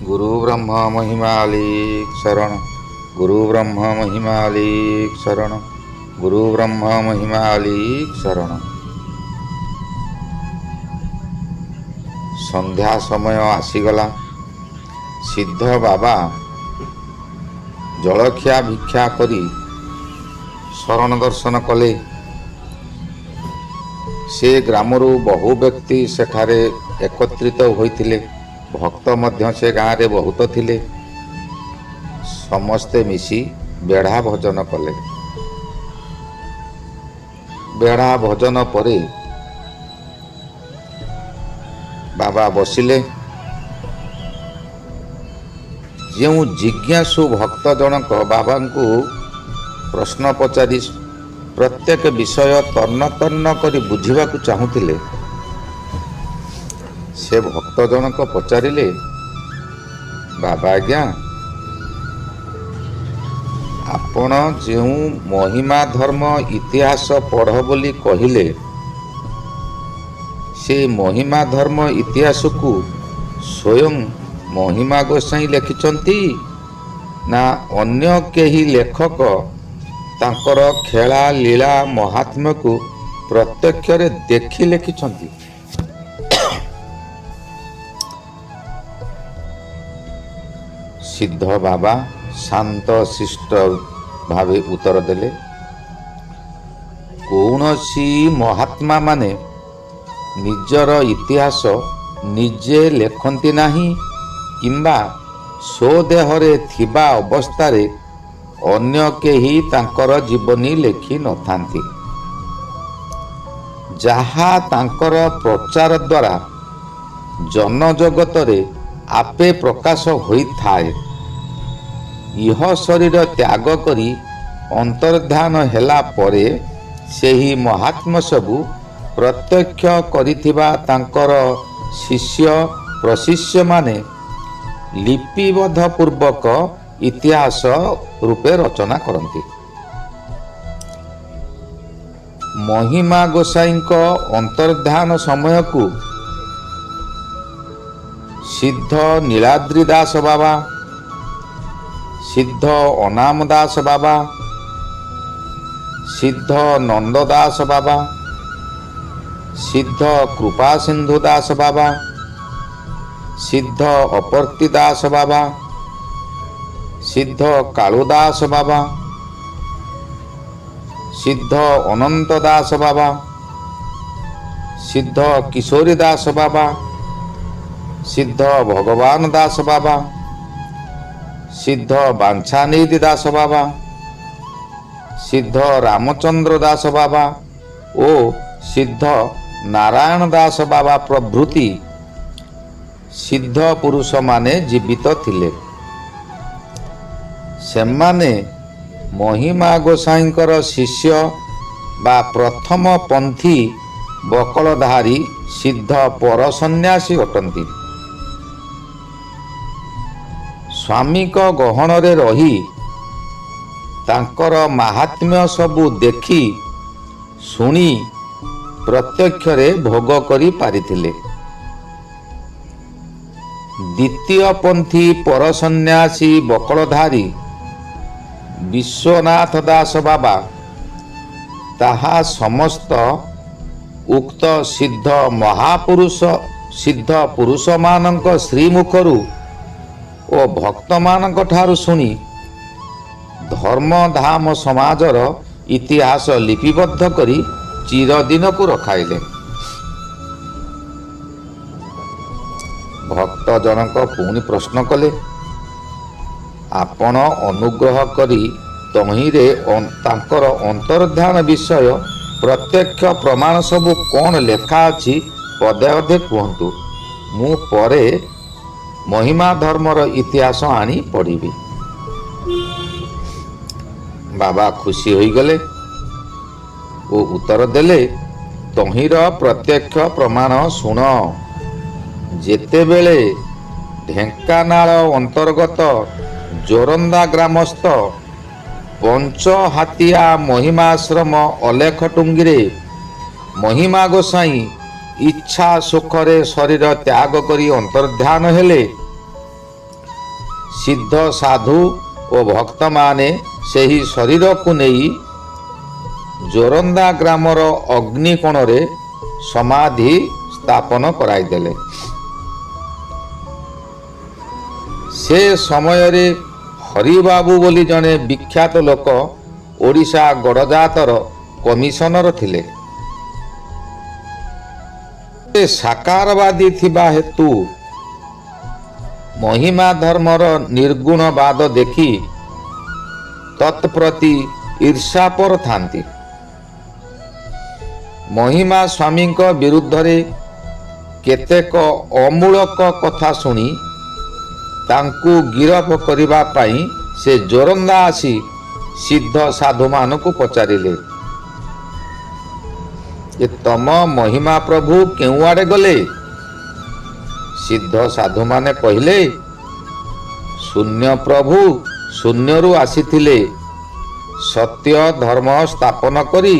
गुरु ब्रह्मा महिमालिक शरण, गुरु ब्रह्मा महिमालिक शरण, गुरु ब्रह्मा महिमालिक शरण। संध्या समय आसीगला। सिद्ध बाबा जलखिया भिक्षा करी शरण दर्शन कले। से ग्रामरू बहु व्यक्ति सेठारे एकत्रित होइथिले। भक्त मध्य से गाँव रे बहुत थिले। समस्ते मिसी बेढ़ा भजन कले। बेढ़ा भजन परे बाबा बसिले। जो जिज्ञासु भक्त जनक बाबा को प्रश्न पचारि प्रत्येक विषय तन्न तन्न करी बुझिबा को चाहुथिले, से भक्त जनक पचारिले, बाबा आज्ञा आपण जो महिमा धर्म इतिहास पढ़ बोली कहिले, से महिमा धर्म इतिहास को स्वयं महिमा गोसाई लिखिछंती ना अन्य केही लेखक तांकर खेला लीला महात्म्य को प्रत्यक्ष रे देखि लिखिछंती? सिद्ध बाबा शांत शिष्ट भावे उत्तर देले, कौनसी महात्मा माने निजर इतिहास निजे लेखंती नाही किंबा स्वदेहरे थिबा अवस्थारे अन्य केही तांकर जीवनी लेखि नथांती। जहा तांकर प्रचार द्वारा जनजगतरे आपे प्रकाश होई थाए। इह शरीर त्याग करी अंतर्धान हेला परे सेही महात्मा सबु प्रत्यक्ष करिथिबा तांकर शिष्य प्रशिष्य माने लिपिबद्ध पूर्वक इतिहास रूपे रचना करती। महिमा गोसाई अंतर्धान समय को सिद्ध नीलाद्री दास बाबा, सिद्ध अनाम दास बाबा, सिद्ध नंददास बाबा, सिद्ध कृपा सिंधु दास बाबा, सिद्ध अपर्ति दास बाबा, सिद्ध कालुदास बाबा, सिद्ध अनंत दास बाबा, सिद्ध किशोरी दास बाबा, सिद्ध भगवान दास बाबा, सिद्ध बांछानिधि दास बाबा, सिद्ध रामचंद्र दास बाबा ओ सिद्ध नारायण दास बाबा प्रभृति सिद्ध पुरुष माने जीवित थिले। सेमाने महिमा गोसाईंकर शिष्य बा प्रथम पंथी बकलधारी सिद्ध पर सन्यासी अटंती। स्वामी गहन रे रही तांकर महात्म्य सबु देखी सुनी प्रत्यक्ष रे भोग करी पारिथिले। द्वितीय पंथी पर सन्यासी बकलधारी विश्वनाथ दास बाबा ताहा समस्त उक्त सिद्ध महापुरुष सिद्ध पुरुष मानक श्रीमुखरू ओ भक्त मानक ठारू सुनी धर्म धाम समाजर इतिहास लिपिबद्ध करी चिरदिन को रखाइले। भक्त जनक पुणी प्रश्न कले, आपण अनुग्रह करी तहिरे तांकर अंतर्धान विषय प्रत्यक्ष प्रमाण सबु कौन लेखा अछि पदे अधे कहतु, मु परे महिमा धर्मर इतिहास आनी पढ़िबी। बाबा खुशी होई गले ओ उत्तर देले, तहिर प्रत्यक्ष प्रमाण सुन। जेतेबेले ढेंकानाल अंतर्गत जोरंदा ग्रामस्थ पंच हातिया महिमाश्रम अलेखटुंगी महिमा गोसाई इच्छा सुखरे शरीर त्याग करी अंतर्ध्यान हेले ସିଦ୍ଧ ସାଧୁ ଓ ଭକ୍ତମାନେ ସେହି ଶରୀରକୁ ନେଇ ଜୋରନ୍ଦା ଗ୍ରାମର ଅଗ୍ନିକୋଣରେ ସମାଧି ସ୍ଥାପନ କରାଇଦେଲେ। ସେ ସମୟରେ ହରିବାବୁ ବୋଲି ଜଣେ ବିଖ୍ୟାତ ଲୋକ ଓଡ଼ିଶା ଗଡ଼ଜାତର କମିଶନର ଥିଲେ। ସେ ସାକାରବାଦୀ ଥିବା ହେତୁ ମହିମା ଧର୍ମର ନିର୍ଗୁଣବାଦ ଦେଖି ତତ୍ପ୍ରତି ଈର୍ଷାପର ଥାନ୍ତି। ମହିମା ସ୍ୱାମୀଙ୍କ ବିରୁଦ୍ଧରେ କେତେକ ଅମୂଳକ କଥା ଶୁଣି ତାଙ୍କୁ ଗିରଫ କରିବା ପାଇଁ ସେ ଜୋରନ୍ଦା ଆସି ସିଦ୍ଧ ସାଧୁମାନଙ୍କୁ ପଚାରିଲେ, ଏ ତମ ମହିମା ପ୍ରଭୁ କେଉଁଆଡ଼େ ଗଲେ? ସିଦ୍ଧ ସାଧୁମାନେ କହିଲେ, ଶୂନ୍ୟ ପ୍ରଭୁ ଶୂନ୍ୟରୁ ଆସିଥିଲେ, ସତ୍ୟ ଧର୍ମ ସ୍ଥାପନ କରି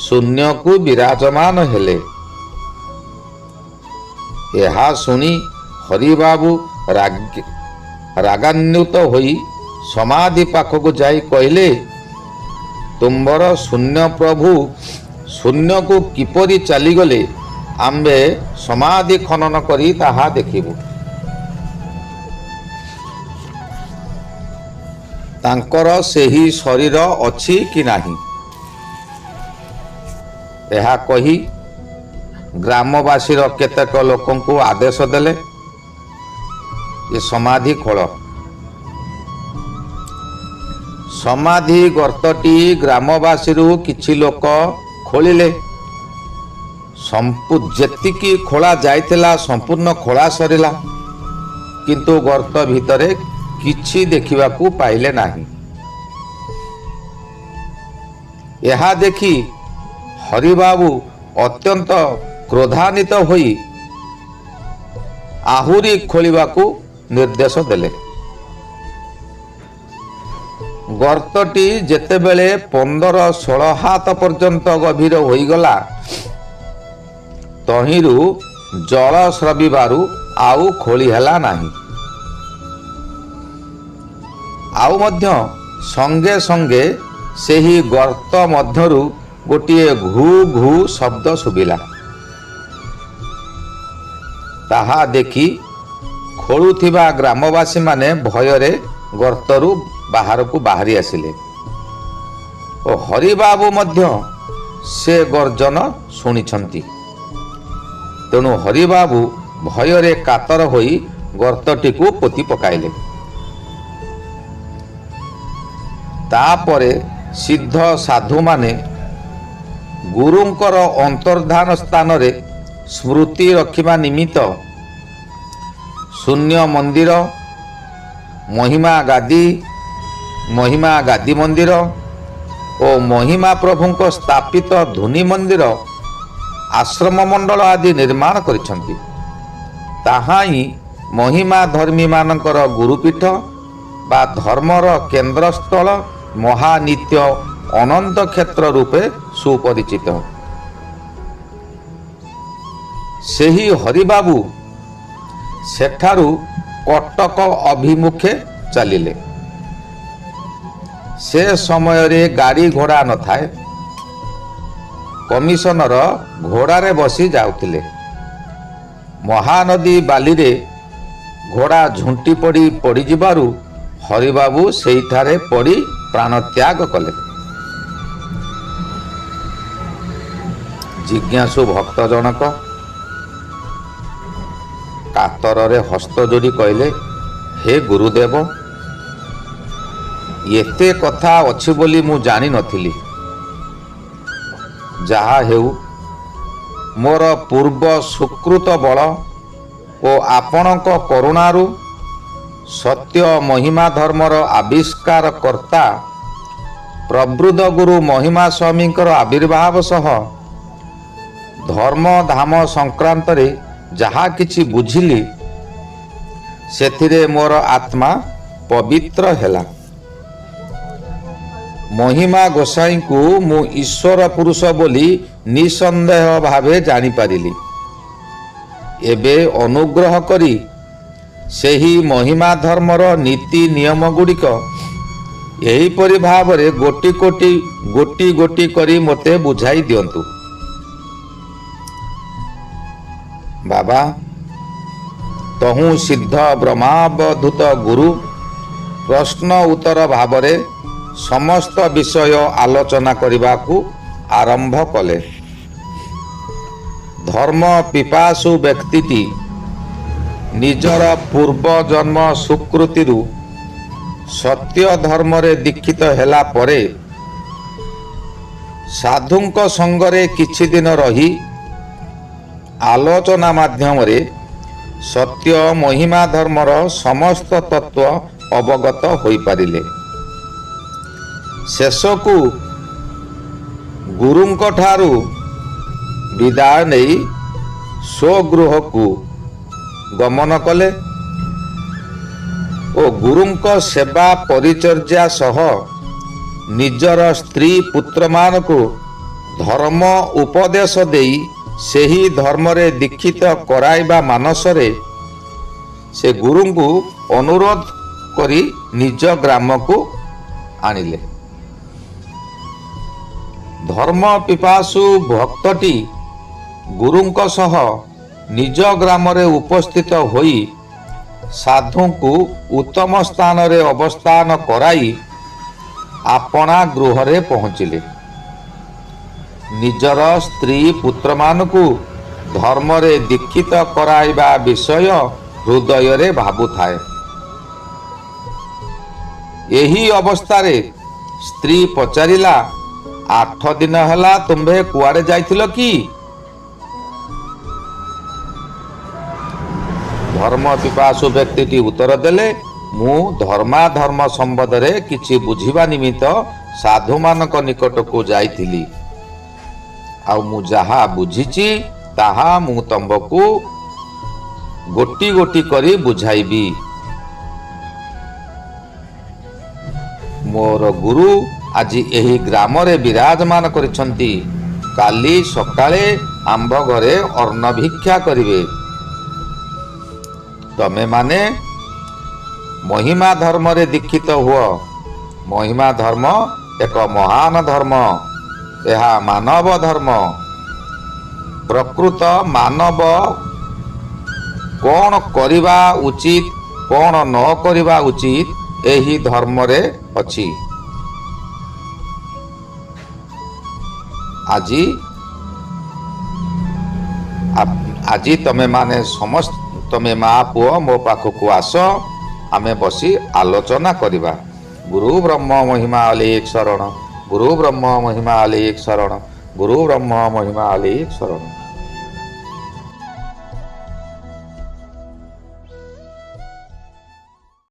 ଶୂନ୍ୟକୁ ବିରାଜମାନ ହେଲେ। ଏହା ଶୁଣି ହରିବାବୁ ରାଗାନ୍ୱିତ ହୋଇ ସମାଧି ପାଖକୁ ଯାଇ କହିଲେ, ତୁମ୍ଭର ଶୂନ୍ୟ ପ୍ରଭୁ ଶୂନ୍ୟକୁ କିପରି ଚାଲିଗଲେ ଆମ୍ଭେ ସମାଧି ଖନନ କରି ତାହା ଦେଖିବୁ। ତାଙ୍କର ସେହି ଶରୀର ଅଛି କି ନାହିଁ? ଏହା କହି ଗ୍ରାମବାସୀର କେତେକ ଲୋକଙ୍କୁ ଆଦେଶ ଦେଲେ, ଏ ସମାଧି ଖୋଳ। ସମାଧି ଗର୍ତ୍ତଟି ଗ୍ରାମବାସୀରୁ କିଛି ଲୋକ ଖୋଳିଲେ। ଯେତିକି ଖୋଳା ଯାଇଥିଲା ସମ୍ପୂର୍ଣ୍ଣ ଖୋଳା ସରିଲା, କିନ୍ତୁ ଗର୍ତ୍ତ ଭିତରେ କିଛି ଦେଖିବାକୁ ପାଇଲେ ନାହିଁ। ଏହା ଦେଖି ହରିବାବୁ ଅତ୍ୟନ୍ତ କ୍ରୋଧାନ୍ୱିତ ହୋଇ ଆହୁରି ଖୋଳିବାକୁ ନିର୍ଦ୍ଦେଶ ଦେଲେ। ଗର୍ତ୍ତଟି ଯେତେବେଳେ 15-16 ହାତ ପର୍ଯ୍ୟନ୍ତ ଗଭୀର ହୋଇଗଲା, ତହିଁରୁ ଜଳ ସ୍ରବିବାରୁ ଆଉ ଖୋଳି ହେଲା ନାହିଁ। ଆଉ ମଧ୍ୟ ସଙ୍ଗେ ସଙ୍ଗେ ସେହି ଗର୍ତ୍ତ ମଧ୍ୟରୁ ଗୋଟିଏ ଘୁ ଘୁ ଶବ୍ଦ ଶୁଭିଲା। ତାହା ଦେଖି ଖୋଳୁଥିବା ଗ୍ରାମବାସୀମାନେ ଭୟରେ ଗର୍ତ୍ତରୁ ବାହାରକୁ ବାହାରି ଆସିଲେ ଓ ହରିବାବୁ ମଧ୍ୟ ସେ ଗର୍ଜନ ଶୁଣିଛନ୍ତି। ତେଣୁ ହରିବାବୁ ଭୟରେ କାତର ହୋଇ ଗର୍ତ୍ତଟିକୁ ପୋତି ପକାଇଲେ। ତାପରେ ସିଦ୍ଧ ସାଧୁମାନେ ଗୁରୁଙ୍କର ଅନ୍ତର୍ଧାନ ସ୍ଥାନରେ ସ୍ମୃତି ରଖିବା ନିମିତ୍ତ ଶୂନ୍ୟ ମନ୍ଦିର, ମହିମା ଗାଦି ମନ୍ଦିର ଓ ମହିମା ପ୍ରଭୁଙ୍କ ସ୍ଥାପିତ ଧୂନି ମନ୍ଦିର, ଆଶ୍ରମ ମଣ୍ଡଳ ଆଦି ନିର୍ମାଣ କରିଛନ୍ତି। ତାହା ହିଁ ମହିମା ଧର୍ମୀମାନଙ୍କର ଗୁରୁପୀଠ ବା ଧର୍ମର କେନ୍ଦ୍ରସ୍ଥଳ, ମହାନିତ୍ୟ ଅନନ୍ତ କ୍ଷେତ୍ର ରୂପେ ସୁପରିଚିତ। ସେହି ହରିବାବୁ ସେଠାରୁ କଟକ ଅଭିମୁଖେ ଚାଲିଲେ। ସେ ସମୟରେ ଗାଡ଼ି ଘୋଡ଼ା ନଥାଏ। କମିଶନର ଘୋଡ଼ାରେ ବସି ଯାଉଥିଲେ। ମହାନଦୀ ବାଲିରେ ଘୋଡ଼ା ଝୁଣ୍ଟି ପଡ଼ିଯିବାରୁ ହରିବାବୁ ସେଇଠାରେ ପଡ଼ି ପ୍ରାଣତ୍ୟାଗ କଲେ। ଜିଜ୍ଞାସୁ ଭକ୍ତ ଜଣକ କାତରରେ ହସ୍ତ ଯୋଡ଼ି କହିଲେ, ହେ ଗୁରୁଦେବ, ଏତେ କଥା ଅଛି ବୋଲି ମୁଁ ଜାଣିନଥିଲି। ଯାହା ହେଉ, ମୋର ପୂର୍ବ ସୁକୃତ ବଳ ଓ ଆପଣଙ୍କ କରୁଣାରୁ ସତ୍ୟ ମହିମା ଧର୍ମର ଆବିଷ୍କାର କର୍ତ୍ତା ପ୍ରବୃଦ୍ଧ ଗୁରୁ ମହିମା ସ୍ୱାମୀଙ୍କର ଆବିର୍ଭାବ ସହ ଧର୍ମ ଧାମ ସଂକ୍ରାନ୍ତରେ ଯାହା କିଛି ବୁଝିଲି, ସେଥିରେ ମୋର ଆତ୍ମା ପବିତ୍ର ହେଲା। ମହିମା ଗୋସାଇଙ୍କୁ ମୁଁ ଈଶ୍ୱର ପୁରୁଷ ବୋଲି ନିଃସନ୍ଦେହ ଭାବେ ଜାଣିପାରିଲି। ଏବେ ଅନୁଗ୍ରହ କରି ସେହି ମହିମା ଧର୍ମର ନୀତି ନିୟମ ଗୁଡ଼ିକ ଏହିପରି ଭାବରେ ଗୋଟି ଗୋଟି କରି ମୋତେ ବୁଝାଇ ଦିଅନ୍ତୁ। ବାବା, ତହୁଁ ସିଦ୍ଧ ବ୍ରହ୍ମାବଧୂତ ଗୁରୁ ପ୍ରଶ୍ନ ଉତ୍ତର ଭାବରେ ସମସ୍ତ ବିଷୟ ଆଲୋଚନା କରିବାକୁ ଆରମ୍ଭ କଲେ। ଧର୍ମ ପିପାସୁ ବ୍ୟକ୍ତିଟି ନିଜର ପୂର୍ବ ଜନ୍ମ ସୁକୃତିରୁ ସତ୍ୟ ଧର୍ମରେ ଦୀକ୍ଷିତ ହେଲା ପରେ ସାଧୁଙ୍କ ସଙ୍ଗରେ କିଛି ଦିନ ରହି ଆଲୋଚନା ମାଧ୍ୟମରେ ସତ୍ୟ ମହିମା ଧର୍ମର ସମସ୍ତ ତତ୍ତ୍ୱ ଅବଗତ ହୋଇପାରିଲେ। ଶେଷକୁ ଗୁରୁଙ୍କ ଠାରୁ ବିଦାୟ ନେଇ ସ୍ୱଗୃହକୁ ଗମନ କଲେ ଓ ଗୁରୁଙ୍କ ସେବା ପରିଚର୍ଯ୍ୟା ସହ ନିଜର ସ୍ତ୍ରୀ ପୁତ୍ରମାନଙ୍କୁ ଧର୍ମ ଉପଦେଶ ଦେଇ ସେହି ଧର୍ମରେ ଦୀକ୍ଷିତ କରାଇବା ମାନସରେ ସେ ଗୁରୁଙ୍କୁ ଅନୁରୋଧ କରି ନିଜ ଗ୍ରାମକୁ ଆଣିଲେ। ଧର୍ମ ପିପାସୁ ଭକ୍ତଟି ଗୁରୁଙ୍କ ସହ ନିଜ ଗ୍ରାମରେ ଉପସ୍ଥିତ ହୋଇ ସାଧୁଙ୍କୁ ଉତ୍ତମ ସ୍ଥାନରେ ଅବସ୍ଥାନ କରାଇ ଆପଣା ଗୃହରେ ପହଞ୍ଚିଲେ। ନିଜର ସ୍ତ୍ରୀ ପୁତ୍ରମାନଙ୍କୁ ଧର୍ମରେ ଦୀକ୍ଷିତ କରାଇବା ବିଷୟ ହୃଦୟରେ ଭାବୁଥାଏ। ଏହି ଅବସ୍ଥାରେ ସ୍ତ୍ରୀ ପଚାରିଲା, 8 ଦିନ ହେଲା ତୁମ୍ଭେ କୁଆଡ଼େ ଯାଇଥିଲ କି? ଧର୍ମ ପିପାସୁ ବ୍ୟକ୍ତିଟି ଉତ୍ତର ଦେଲେ, ମୁଁ ଧର୍ମାଧର୍ମ ସମ୍ବନ୍ଧରେ କିଛି ବୁଝିବା ନିମିତ୍ତ ସାଧୁମାନଙ୍କ ନିକଟକୁ ଯାଇଥିଲି। ଆଉ ମୁଁ ଯାହା ବୁଝିଛି ତାହା ମୁଁ ତମ୍ଭକୁ ଗୋଟି ଗୋଟି କରି ବୁଝାଇବି। ମୋର ଗୁରୁ ଆଜି ଏହି ଗ୍ରାମରେ ବିରାଜମାନ କରିଛନ୍ତି। କାଲି ସକାଳେ ଆମ୍ଭ ଘରେ ଅନ୍ନ ଭିକ୍ଷା କରିବେ। ତମେମାନେ ମହିମା ଧର୍ମରେ ଦୀକ୍ଷିତ ହୁଅ। ମହିମା ଧର୍ମ ଏକ ମହାନ ଧର୍ମ। ଏହା ମାନବ ଧର୍ମ। ପ୍ରକୃତ ମାନବ କ'ଣ କରିବା ଉଚିତ, କ'ଣ ନ କରିବା ଉଚିତ ଏହି ଧର୍ମରେ ଅଛି। ଆଜି ତମେ ମା ପୁଅ ମୋ ପାଖକୁ ଆସ, ଆମେ ବସି ଆଲୋଚନା କରିବା। ଗୁରୁ ବ୍ରହ୍ମ ମହିମା ଅଲେଖ ଶରଣ। ଗୁରୁ ବ୍ରହ୍ମ ମହିମା ଅଲେଖ ଶରଣ। ଗୁରୁ ବ୍ରହ୍ମ ମହିମା ଅଲେଖ ଶରଣ।